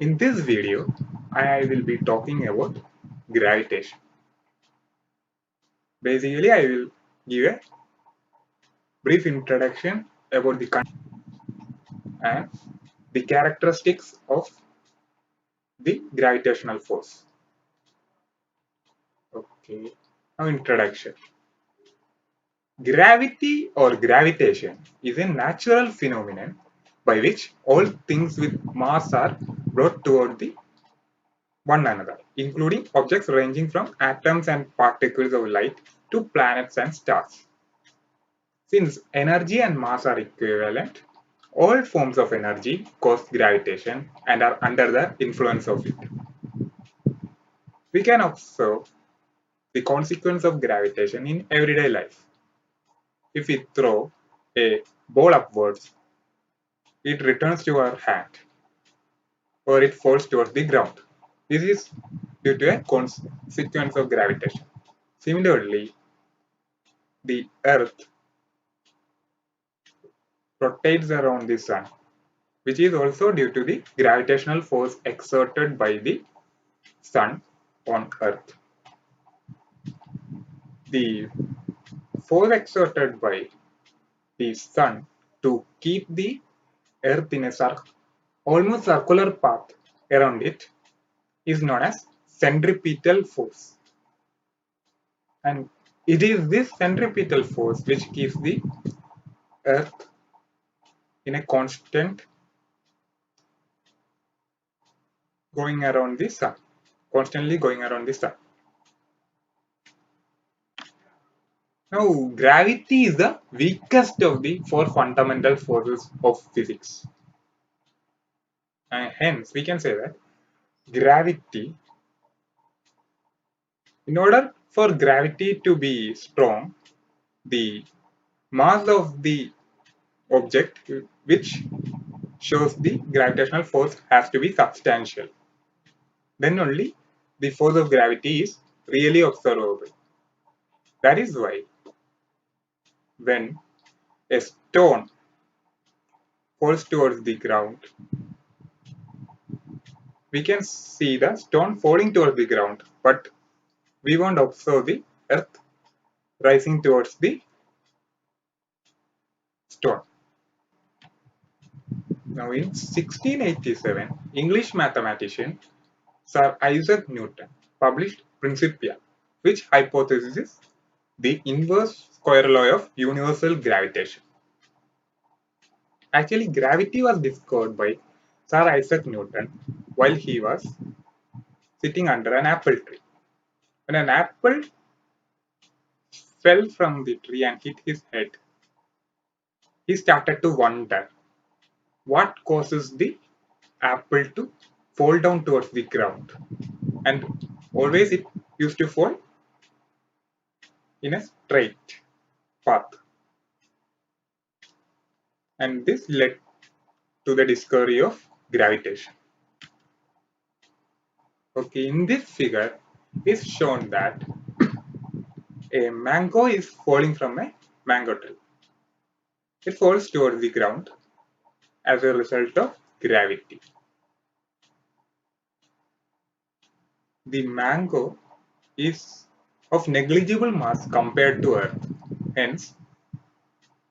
In this video, I will be talking about gravitation. Basically, I will give a brief introduction about the concept and the characteristics of the gravitational force. Okay, now introduction. Gravity or gravitation is a natural phenomenon by which all things with mass are brought toward the one another, including objects ranging from atoms and particles of light to planets and stars. Since energy and mass are equivalent, all forms of energy cause gravitation and are under the influence of it. We can observe the consequence of gravitation in everyday life. If we throw a ball upwards, it returns to our hand or it falls towards the ground. This is due to a consequence of gravitation. Similarly, the earth rotates around the sun, which is also due to the gravitational force exerted by the sun on earth. The force exerted by the sun to keep the earth in a almost circular path around it is known as centripetal force. And it is this centripetal force which keeps the earth in a constant going around the sun, constantly going around the sun. Now, gravity is the weakest of the four fundamental forces of physics. And hence, we can say that gravity, in order for gravity to be strong, the mass of the object which shows the gravitational force has to be substantial. Then only the force of gravity is really observable. That is why when a stone falls towards the ground, we can see the stone falling towards the ground, but we won't observe the earth rising towards the stone. Now, in 1687, English mathematician Sir Isaac Newton published Principia, which hypothesizes the inverse square law of universal gravitation. Actually, gravity was discovered by Sir Isaac Newton while he was sitting under an apple tree. When an apple fell from the tree and hit his head, he started to wonder what causes the apple to fall down towards the ground. And always it used to fall in a straight path. And this led to the discovery of gravitation. Okay, in this figure, it's shown that a mango is falling from a mango tree. It falls towards the ground as a result of gravity. The mango is of negligible mass compared to Earth. Hence,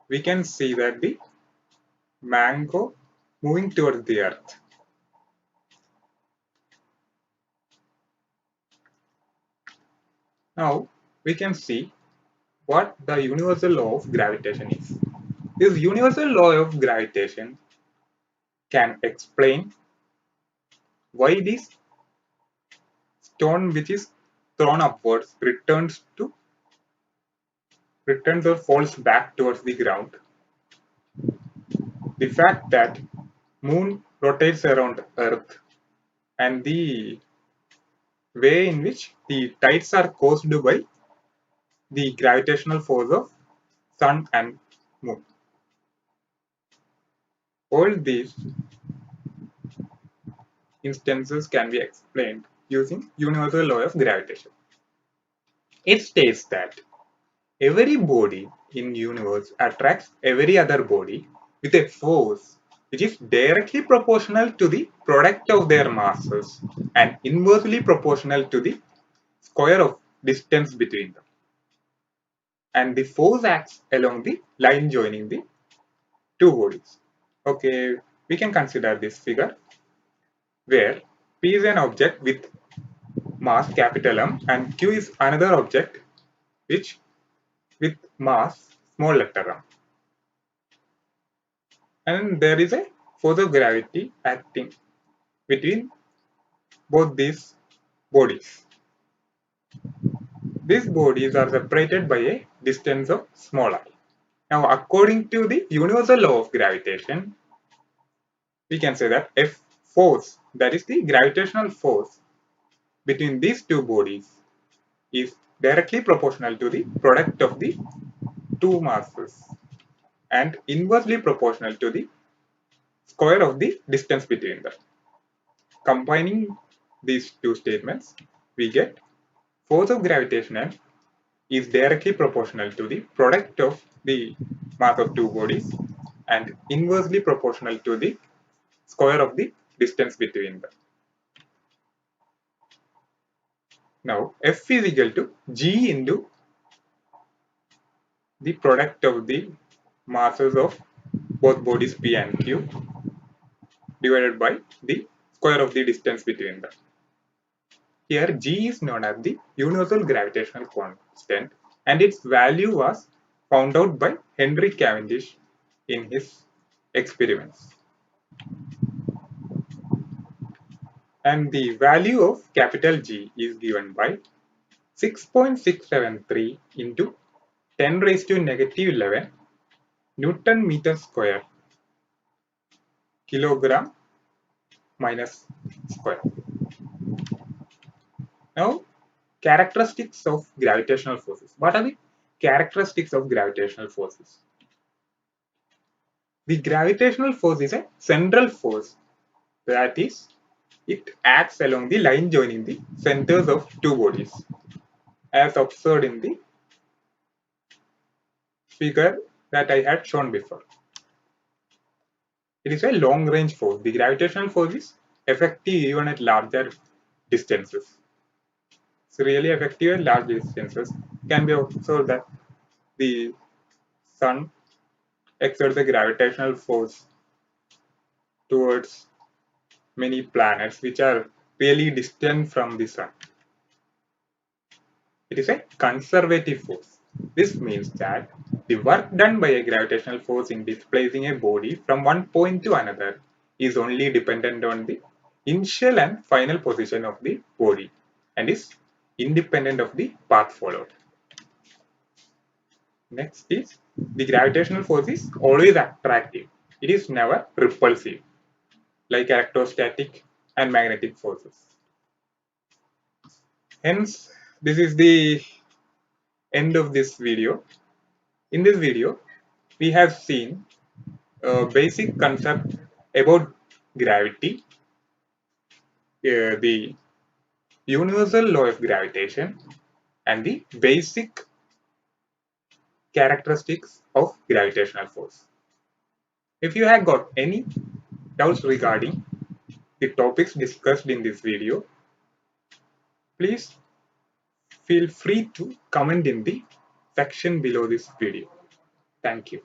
we can see that the mango moving towards the Earth. Now, we can see what the universal law of gravitation is. This universal law of gravitation can explain why this stone which is thrown upwards returns or falls back towards the ground. The fact that moon rotates around earth and the way in which the tides are caused by the gravitational force of sun and moon. All these instances can be explained using universal law of gravitation. It states that every body in universe attracts every other body with a force which is directly proportional to the product of their masses and inversely proportional to the square of distance between them. And the force acts along the line joining the two bodies. Okay, we can consider this figure where P is an object with mass capital M and Q is another object which with mass small letter m. And there is a force of gravity acting between both these bodies. These bodies are separated by a distance of small r. Now, according to the universal law of gravitation, we can say that F force, that is the gravitational force between these two bodies, is directly proportional to the product of the two masses and inversely proportional to the square of the distance between them. Combining these two statements, we get force of gravitation is directly proportional to the product of the mass of two bodies and inversely proportional to the square of the distance between them. Now, F is equal to G into the product of the masses of both bodies P and Q divided by the square of the distance between them. Here G is known as the universal gravitational constant and its value was found out by Henry Cavendish in his experiments. And the value of capital G is given by 6.673 into 10 raised to negative 11 Newton meter square kilogram minus square. Now, characteristics of gravitational forces. What are the characteristics of gravitational forces? The gravitational force is a central force, that is, it acts along the line joining the centers of two bodies, as observed in the figure that I had shown before. It is a long range force. The gravitational force is effective even at larger distances. It's really effective at large distances. It can be observed that the sun exerts a gravitational force towards many planets which are really distant from the sun. It is a conservative force. This means that the work done by a gravitational force in displacing a body from one point to another is only dependent on the initial and final position of the body and is independent of the path followed. Next is the gravitational force is always attractive. It is never repulsive like electrostatic and magnetic forces. Hence, this is the end of this video. In this video, we have seen a basic concept about gravity, the universal law of gravitation, and the basic characteristics of gravitational force. If you have got any doubts regarding the topics discussed in this video, please feel free to comment in the section below this video. Thank you.